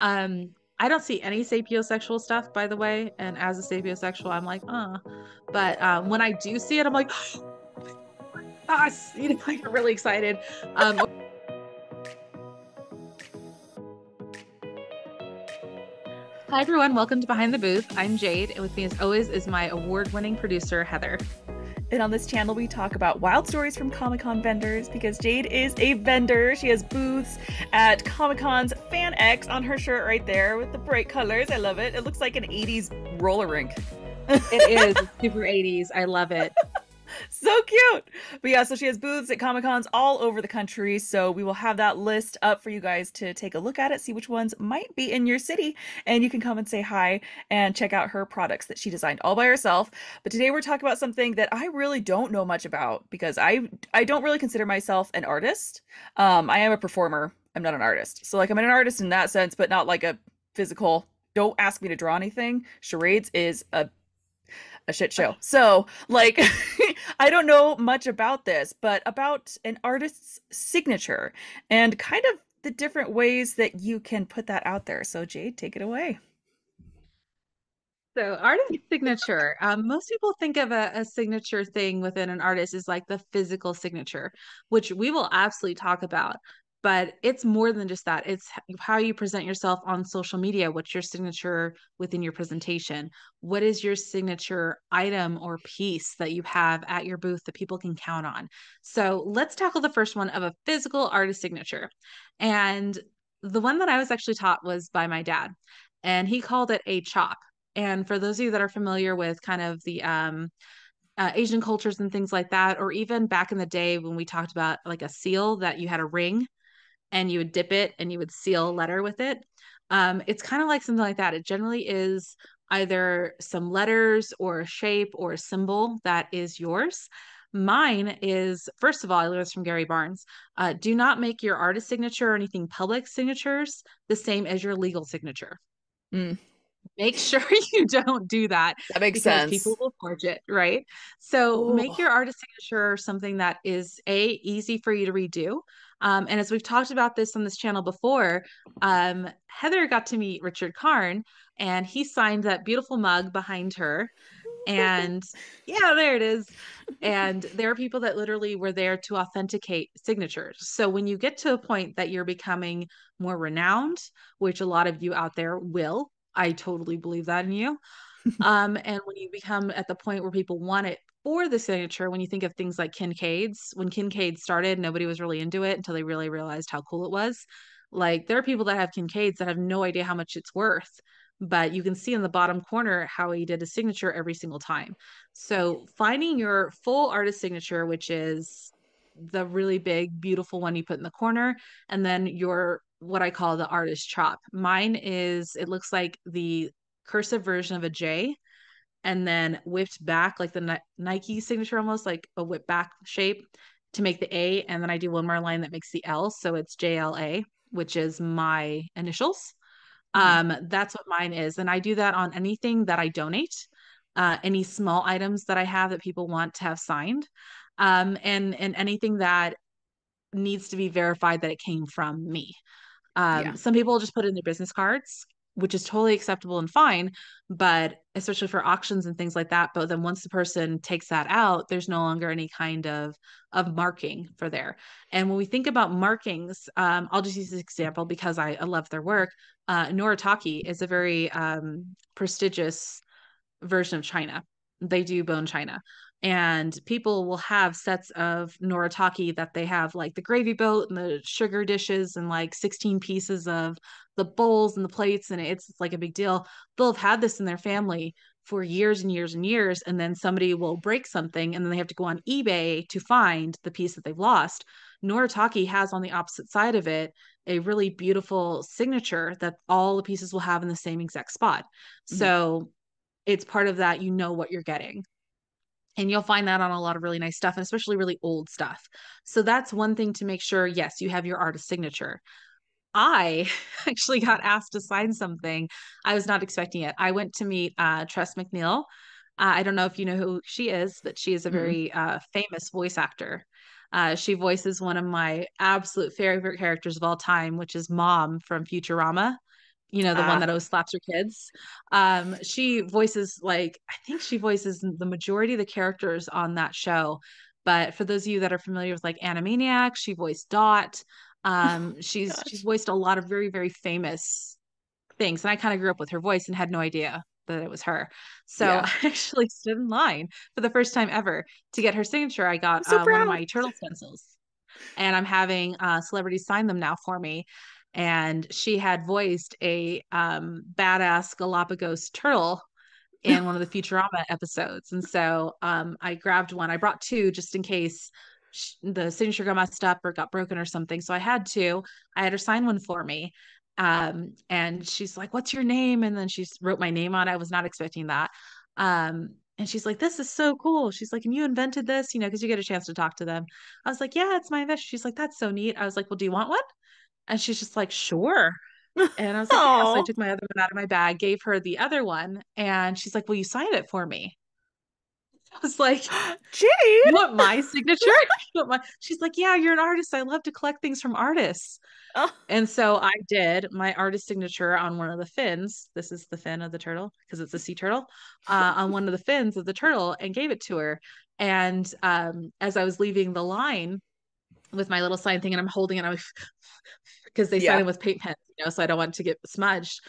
Um, I don't see any sapiosexual stuff, by the way. And as a sapiosexual, I'm like, But when I do see it, I'm like, I get really excited. Um, Hi, everyone. Welcome to Behind the Booth. I'm Jade, and with me, as always, is my award-winning producer, Heather. And on this channel, we talk about wild stories from Comic-Con vendors because Jade is a vendor. She has booths at Comic-Con's Fan X on her shirt right there with the bright colors. I love it. It looks like an 80s roller rink. It is super 80s. I love it. So cute. But yeah, so she has booths at Comic-Cons all over the country. So we will have that list up for you guys to take a look at it, see which ones might be in your city. And you can come and say hi and check out her products that she designed all by herself. But today we're talking about something that I really don't know much about because I don't really consider myself an artist. I am a performer. I'm not an artist. So like I'm an artist in that sense, but not like a physical. Don't ask me to draw anything. Charades is a shit show. So, like, I don't know much about this, but about an artist's signature and kind of the different ways that you can put that out there. So, Jade, take it away. So, artist signature. Most people think of a signature thing within an artist is like the physical signature, which we will absolutely talk about. But it's more than just that. It's how you present yourself on social media. What's your signature within your presentation? What is your signature item or piece that you have at your booth that people can count on? So, let's tackle the first one of a physical artist signature. And the one that I was actually taught was by my dad, and he called it a chop. And for those of you that are familiar with kind of the Asian cultures and things like that, or even back in the day when we talked about like a seal that you had a ring and you would dip it and you would seal a letter with it, it's kind of like something like that. It generally is either some letters or a shape or a symbol that is yours. Mine is, first of all, I learned this from Gary Barnes. Do not make your artist signature or anything public signatures the same as your legal signature. Mm, Make sure you don't do that that makes because people sense. will forge it, right? So make Oh, your artist signature something that is easy for you to redo. And as we've talked about this on this channel before, Heather got to meet Richard Karn, and he signed that beautiful mug behind her. And yeah, there it is. And there are people that literally were there to authenticate signatures. So when you get to a point that you're becoming more renowned, which a lot of you out there will, I totally believe that in you. And when you become at the point where people want it for the signature, when you think of things like Kincaid's, when Kincaid started, nobody was really into it until they really realized how cool it was. Like there are people that have Kincaid's that have no idea how much it's worth, but you can see in the bottom corner how he did a signature every single time. So finding your full artist signature, which is the really big, beautiful one you put in the corner, and then your what I call the artist chop. Mine is, it looks like the cursive version of a J and then whipped back like the Nike signature, almost like a whip back shape to make the A. And then I do one more line that makes the L. So it's JLA, which is my initials. mhm. That's what mine is. And I do that on anything that I donate, any small items that I have that people want to have signed, and anything that needs to be verified that it came from me. Yeah. Some people just put it in their business cards, which is totally acceptable and fine, but especially for auctions and things like that. But then once the person takes that out, there's no longer any kind of marking for there. And when we think about markings, I'll just use this example because I love their work. Noritake is a very prestigious version of China. They do bone china. And people will have sets of noritake that they have like the gravy boat and the sugar dishes and like 16 pieces of the bowls and the plates. And it's like a big deal. They'll have had this in their family for years and years and years. And then somebody will break something and then they have to go on eBay to find the piece that they've lost. Noritake has on the opposite side of it a really beautiful signature that all the pieces will have in the same exact spot. Mhm. So it's part of that, you know what you're getting. And you'll find that on a lot of really nice stuff, and especially really old stuff. So that's one thing to make sure, yes, you have your artist signature. I actually got asked to sign something. I was not expecting it. I went to meet Tress MacNeille. I don't know if you know who she is, but she is a Mhm. very famous voice actor. She voices one of my absolute favorite characters of all time, which is Mom from Futurama. the one Ah. that always slaps her kids. She voices like I think she voices the majority of the characters on that show. But for those of you that are familiar with like Animaniacs, she voiced Dot. She's Gosh. voiced a lot of very, very famous things. And I kind of grew up with her voice and had no idea that it was her. So Yeah. I actually stood in line for the first time ever to get her signature. I got I'm so one of proud. my turtle stencils, and I'm having celebrities sign them now for me. And she had voiced a badass Galapagos turtle in one of the Futurama episodes. And so I grabbed one. I brought two just in case the signature got messed up or got broken or something. So I had two. I had her sign one for me. And she's like, "What's your name?" And then she wrote my name on it. I was not expecting that. And she's like, "This is so cool." She's like, "And you invented this, because you get a chance to talk to them." I was like, "Yeah, it's my invention." She's like, "That's so neat." I was like, "Well, do you want one?" And she's just like, "Sure." And I was like, "Yeah." So I Oh, took my other one out of my bag, gave her the other one, and she's like, "Will you sign it for me?" I was like, "You Jade. want my signature?" She's like, "Yeah, you're an artist. I love to collect things from artists." Oh. And so I did my artist signature on one of the fins. This is the fin of the turtle because it's a sea turtle, on one of the fins of the turtle, and gave it to her. And as I was leaving the line with my little sign thing, and I'm holding it, because they sign Yeah. it with paint pens, so I don't want it to get smudged.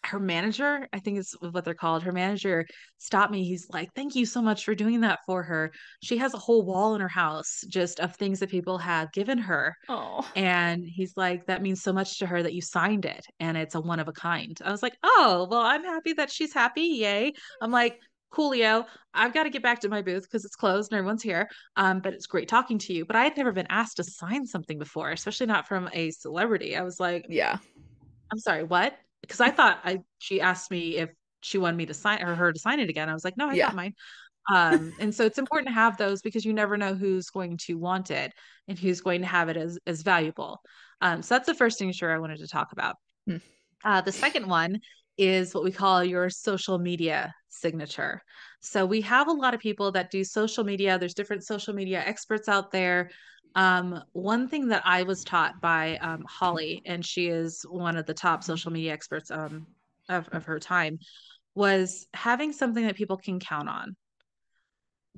Her manager, I think is what they're called. Her manager stopped me. He's like, "Thank you so much for doing that for her. She has a whole wall in her house just of things that people have given her." Oh. And he's like, "That means so much to her that you signed it, and it's a one of a kind." I was like, "Oh, well, I'm happy that she's happy. Yay." I'm like, "Coolio, I've got to get back to my booth because it's closed and everyone's here. But it's great talking to you." But I had never been asked to sign something before, especially not from a celebrity. I was like, Yeah. "I'm sorry, what?" Because I thought she asked me if she wanted me to sign or her to sign it again. I was like, "No, I Yeah. got mine." And so it's important to have those because you never know who's going to want it and who's going to have it as valuable. So that's the first thing sure I wanted to talk about. Hmm. The second one is what we call your social media signature. So we have a lot of people that do social media. There's different social media experts out there. One thing that I was taught by Holly, and she is one of the top social media experts of her time, was having something that people can count on.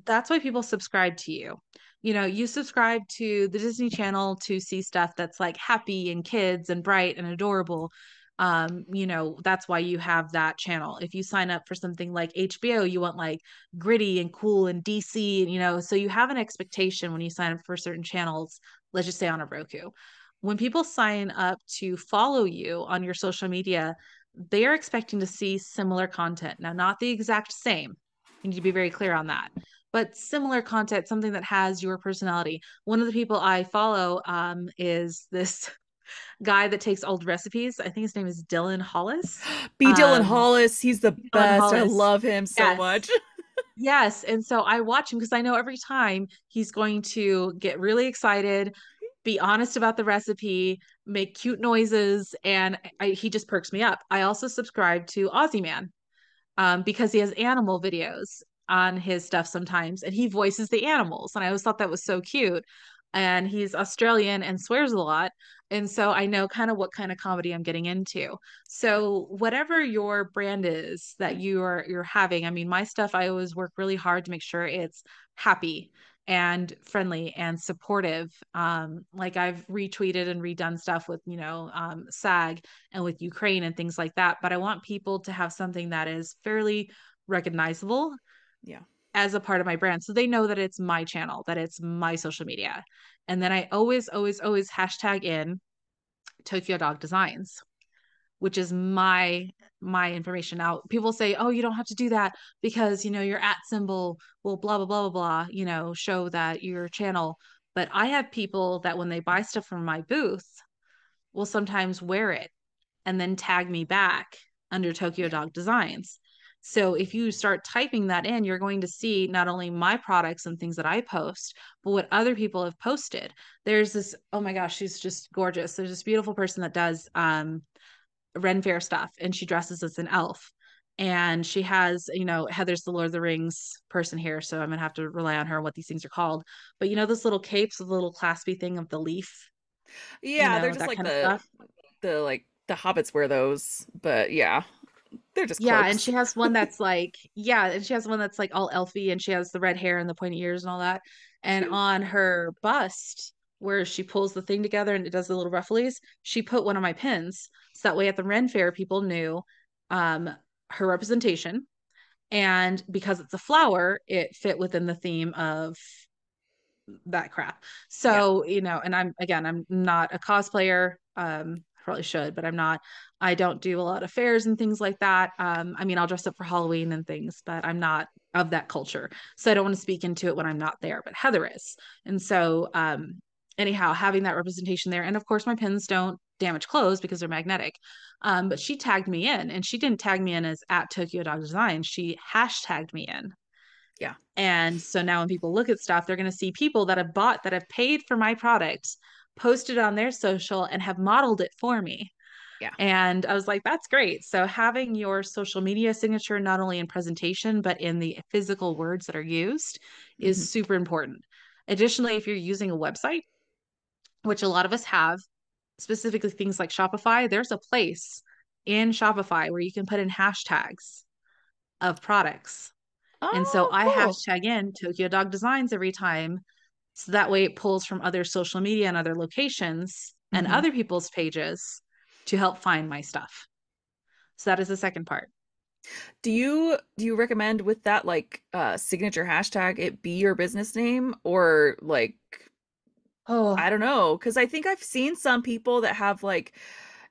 That's why people subscribe to you. You subscribe to the Disney Channel to see stuff that's like happy and kids and bright and adorable. That's why you have that channel. If you sign up for something like HBO, you want like gritty and cool and DC, and so you have an expectation when you sign up for certain channels, let's just say on a Roku. When people sign up to follow you on your social media, they are expecting to see similar content. Now, not the exact same. You need to be very clear on that, but similar content, something that has your personality. One of the people I follow is this guy that takes old recipes. I think his name is Dylan Hollis. B. Dylan Um, Hollis. He's the Dylan best. I Hollis. love him so Yes. much. Yes. And so I watch him because I know every time he's going to get really excited, be honest about the recipe, make cute noises, and he just perks me up. I also subscribe to Aussie Man, because he has animal videos on his stuff sometimes and he voices the animals. And I always thought that was so cute. And he's Australian and swears a lot. And so I know kind of what kind of comedy I'm getting into. So whatever your brand is that you're having, I mean, my stuff, I always work really hard to make sure it's happy and friendly and supportive. Like I've retweeted and redone stuff with, SAG and with Ukraine and things like that. But I want people to have something that is fairly recognizable Yeah. as a part of my brand. So they know that it's my channel, that it's my social media. And then I always, always, always hashtag in Tokyo Dog Designs, which is my information. Now people say, "Oh, you don't have to do that because your at symbol will blah blah blah blah blah, show that your channel." But I have people that when they buy stuff from my booth will sometimes wear it and then tag me back under Tokyo Yeah. Dog Designs. So if you start typing that in, you're going to see not only my products and things that I post, but what other people have posted. There's this, oh my gosh, she's just gorgeous. There's this beautiful person that does Ren Fair stuff, and she dresses as an elf. And she has, Heather's the Lord of the Rings person here, so I'm gonna have to rely on her on what these things are called. But those little capes with the little claspy thing of the leaf, Yeah, they're just that like kind of stuff. the like The hobbits wear those, but yeah, they're just Yeah, and cloaks. she has one that's like, yeah, and she has one that's like all elfy and she has the red hair and the pointy ears and all that. And Cute. on her bust, where she pulls the thing together and it does the little rufflies, she put one of my pins. So that way at the Ren Fair, people knew um her representation. And because it's a flower, it fit within the theme of that crap. Yeah. So, and I'm not a cosplayer. I probably should, but I'm not. I don't do a lot of fairs and things like that. I mean, I'll dress up for Halloween and things, but I'm not of that culture. So I don't want to speak into it when I'm not there, but Heather is. And so, anyhow, having that representation there. And of course, my pins don't damage clothes because they're magnetic. But she tagged me in and she didn't tag me in as at Tokyo Dog Design. She hashtagged me in. Yeah. And so now when people look at stuff, they're going to see people that have paid for my product, posted on their social and have modeled it for me. Yeah. And I was like, that's great. So having your social media signature, not only in presentation, but in the physical words that are used, Hmm. is super important. Additionally, if you're using a website, which a lot of us have, specifically things like Shopify, there's a place in Shopify where you can put in hashtags of products. And so Oh, I cool. hashtag in Tokyo Dog Designs every time. So that way it pulls from other social media and other locations and Hmm. other people's pages to help find my stuff. So that is the second part. Do you recommend with that like signature hashtag it be your business name or like Oh, I don't know, because I think I've seen some people that have like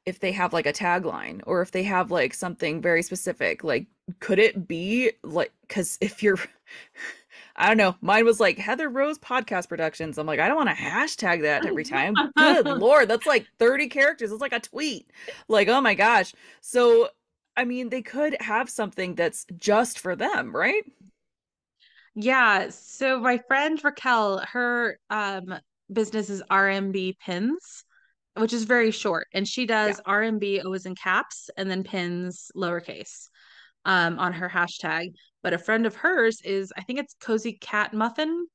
if they have like a tagline or if they have like something very specific, like could it be like because if you're I don't know, mine was like Heather Rose Podcast Productions. I'm like, I don't want to hashtag that every time. Good Lord, that's like 30 characters. It's like a tweet. Like, oh my gosh. So, I mean, they could have something that's just for them, right? yeah. So my friend Raquel, her business is RMB Pins, which is very short. And she Yeah. does RMB always in caps and then pins lowercase on her hashtag. But a friend of hers is, I think it's Cozy Cat Muffin,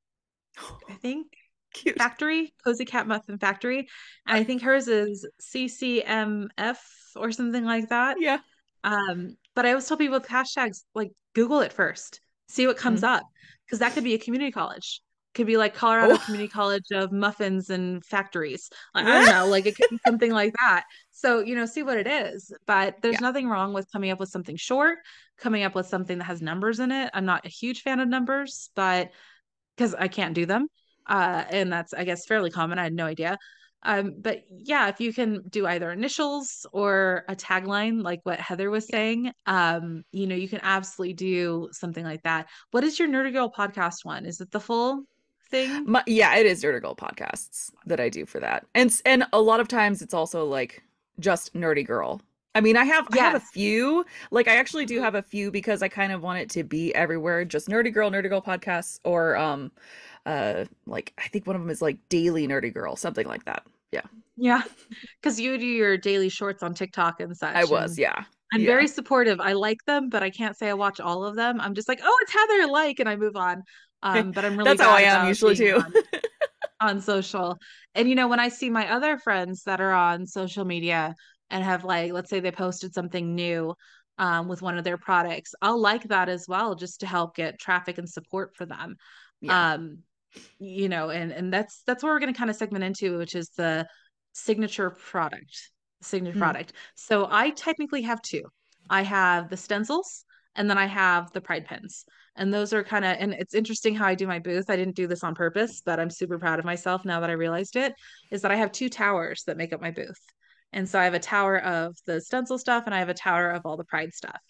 I think. Cute. Factory, Cozy Cat Muffin Factory. And I think hers is CCMF or something like that. Yeah. But I always tell people with hashtags, like Google it first, see what comes Mm. up, because that could be a community college. Could be like Colorado Oh. Community College of Muffins and Factories. Like, I don't know, like it could be something like that. So, see what it is. But there's Yeah. nothing wrong with coming up with something short, coming up with something that has numbers in it. I'm not a huge fan of numbers, but because I can't do them. And that's, I guess, fairly common. I had no idea. But yeah, if you can do either initials or a tagline, like what Heather was Yeah. saying, you can absolutely do something like that. What is your Nerdy Girl podcast one? Is it the full thing? Yeah, it is Dirty Girl podcasts that I do for that. And a lot of times it's also like just Nerdy Girl. I mean, I have a Yes. few. Like I actually do Mhm. have a few because I kind of want it to be everywhere. Just Nerdy Girl podcasts or like I think one of them is like Daily Nerdy Girl, something like that. Yeah. Yeah. Because you do your daily shorts on TikTok and I such. was, And yeah. I'm Yeah. very supportive. I like them, but I can't say I watch all of them. I'm just like, oh, it's Heather, like, and I move on. But I'm really That's how I bad am about usually being too. on social. And when I see my other friends that are on social media and have like, let's say they posted something new with one of their products, I'll like that as well, just to help get traffic and support for them. Yeah. Um, and that's where we're going to kind of segment into, which is the signature product, signature Mm. product. So I technically have two. I have the stencils and then I have the pride pins. And those are kind of, and it's interesting how I do my booth. I didn't do this on purpose, but I'm super proud of myself now that I realized it, is that I have two towers that make up my booth. And so I have a tower of the stencil stuff and I have a tower of all the pride stuff.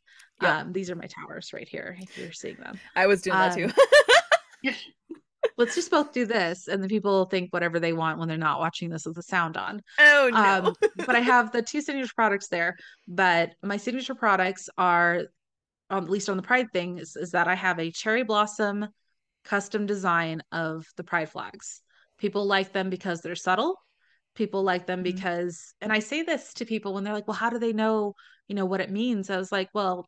Yep. These are my towers right here, if you're seeing them. I was doing that too. Um, let's just both do this, and the people will think whatever they want when they're not watching this with the sound on. Oh no. But I have the two signature products there. But my signature products are, at least on the Pride thing, is that I have a cherry blossom custom design of the Pride flags. People like them because they're subtle. People like them Mhm. because, and I say this to people when they're like, well, how do they know, what it means? I was like, well,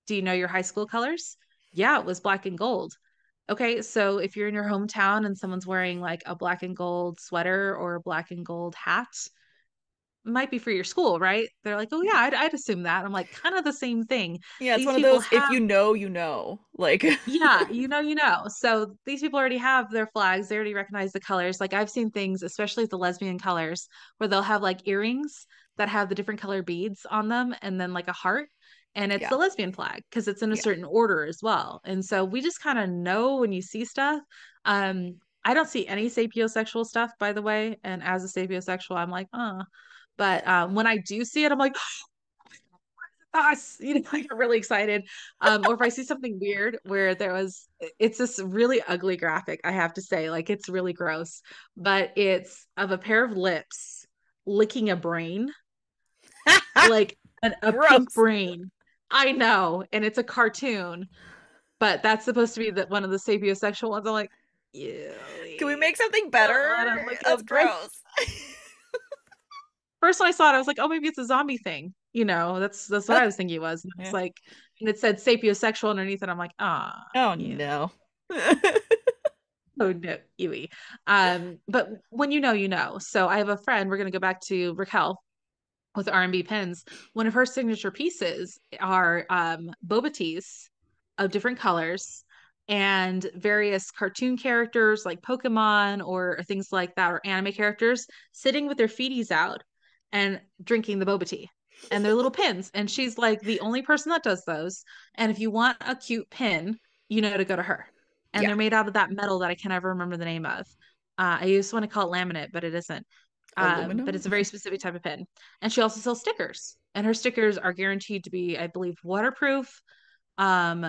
do you know your high school colors? Yeah, it was black and gold. Okay, so if you're in your hometown and someone's wearing like a black and gold sweater or a black and gold hat, might be for your school, right? They're like, oh yeah, I'd assume that. I'm like, kind of the same thing. Yeah, it's These one of people those, if have, you know, you know. Like, yeah, you know. So these people already have their flags. They already recognize the colors. Like I've seen things, especially the lesbian colors, where they'll have like earrings that have the different color beads on them and then like a heart. And it's yeah, the lesbian flag because it's in a yeah. certain order as well. And so we just kind of know when you see stuff. I don't see any sapiosexual stuff, by the way. And as a sapiosexual, I'm like, but when I do see it, I'm like, us, I get really excited. Or if I see something weird where it's this really ugly graphic, I have to say, like it's really gross, but it's of a pair of lips licking a brain, like a pink Gross. brain. I know, and it's a cartoon, but that's supposed to be one of the sapiosexual ones. I'm like, ew. Can we make something And better? I'm like, that's That's gross. gross. First when I saw it, I was like, oh, maybe it's a zombie thing. That's what I was thinking it was. And it's Yeah. like, and it said sapiosexual underneath it. I'm like, Oh yeah. no. Oh no, Ewy. But when you know, you know. So I have a friend, we're gonna go back to Raquel with R&B pins. One of her signature pieces are boba teas of different colors and various cartoon characters like Pokemon or things like that, or anime characters sitting with their feeties out and drinking the boba tea. And they're little pins. And she's like the only person that does those. And if you want a cute pin, you know to go to her. And Yeah. they're made out of that metal that I can never remember the name of. I used to want to call it laminate, but it isn't. But Aluminum. it's a very specific type of pin. And she also sells stickers. And her stickers are guaranteed to be, I believe, waterproof, um,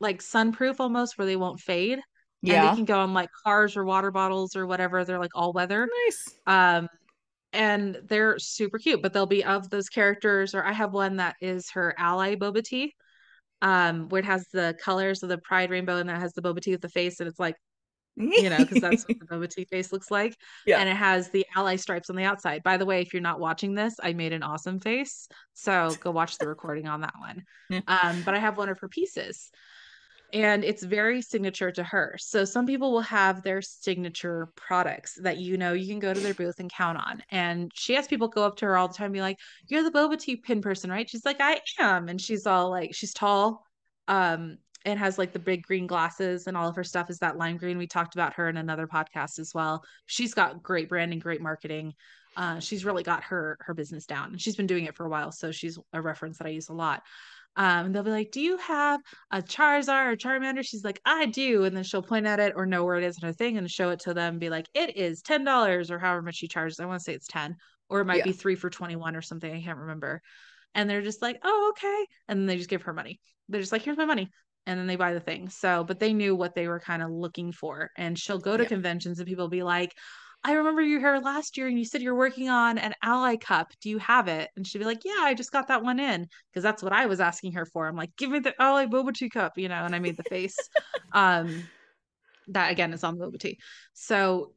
like sunproof almost, where they won't fade. And they Yeah. can go on like cars or water bottles or whatever. They're like all weather. Nice. Um, and they're super cute, but they'll be of those characters. Or I have one that is her ally boba tea, where it has the colors of the Pride rainbow and that has the boba tea with the face, and it's like, because that's what the boba tea face looks like. Yeah. And it has the ally stripes on the outside. By the way, if you're not watching this, I made an awesome face. So go watch the recording on that one. Yeah. But I have one of her pieces and it's very signature to her. So some people will have their signature products that you can go to their booth and count on. And she has people go up to her all the time and be like, "You're the boba tea pin person, right?" She's like, "I am." And she's all like, she's tall, and has like the big green glasses, and all of her stuff is that lime green. We talked about her in another podcast as well. She's got great branding, great marketing. She's really got her business down, and she's been doing it for a while. So she's a reference that I use a lot. They'll be like, "Do you have a Charizard or Charmander?" She's like, "I do." And then she'll point at it or know where it is in her thing and show it to them and be like, "It is $10 or however much she charges." I want to say it's 10, or it might Yeah. be 3 for 21 or something. I can't remember. And they're just like, "Oh, okay." And then they just give her money. They're just like, "Here's my money." And then they buy the thing. So, but they knew what they were kind of looking for. And she'll go to Yeah. conventions and people be like, "I remember you here last year and you said you're working on an ally cup. Do you have it?" And she'd be like, "Yeah, I just got that one in." Because that's what I was asking her for. I'm like, "Give me the ally boba tea cup," and I made the face. Um, that again is on boba tea. So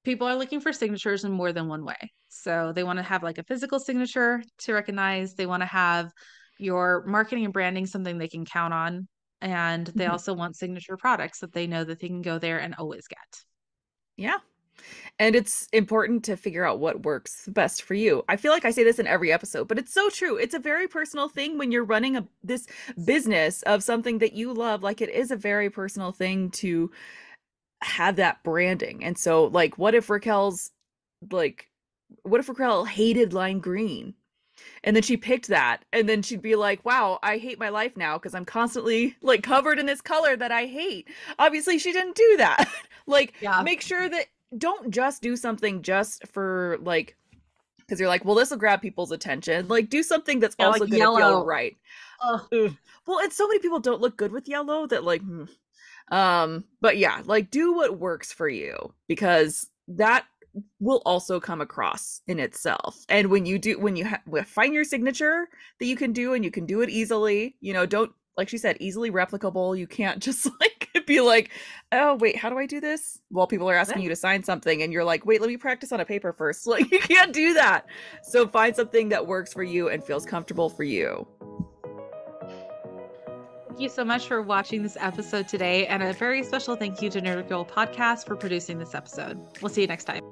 people are looking for signatures in more than one way. So they want to have like a physical signature to recognize. They want to have your marketing and branding something they can count on. And they Mhm. also want signature products that they know that they can go there and always get. Yeah. And it's important to figure out what works best for you. I feel like I say this in every episode, but it's so true. It's a very personal thing when you're running this business of something that you love. Like it is a very personal thing to have that branding. And so like like what if Raquel hated lime green? And then she picked that and then she'd be like, "Wow, I hate my life now because I'm constantly like covered in this color that I hate." Obviously, she didn't do that. Like Yeah. make sure that don't just do something just for like because you're like, well, this will grab people's attention. Like, do something that's Yeah, like also going to feel yellow. right. Oh, Ugh. Well, and so many people don't look good with yellow that like, but yeah, like do what works for you because that will also come across in itself. And when you find your signature that you can do and you can do it easily, don't like she said, easily replicable. You can't just like be like, oh wait, how do I do this? While people are asking you to sign something and you're like, wait, let me practice on a paper first. Like you can't do that. So find something that works for you and feels comfortable for you. thank you so much for watching this episode today. And a very special thank you to Nerd Girl Podcast for producing this episode. We'll see you next time.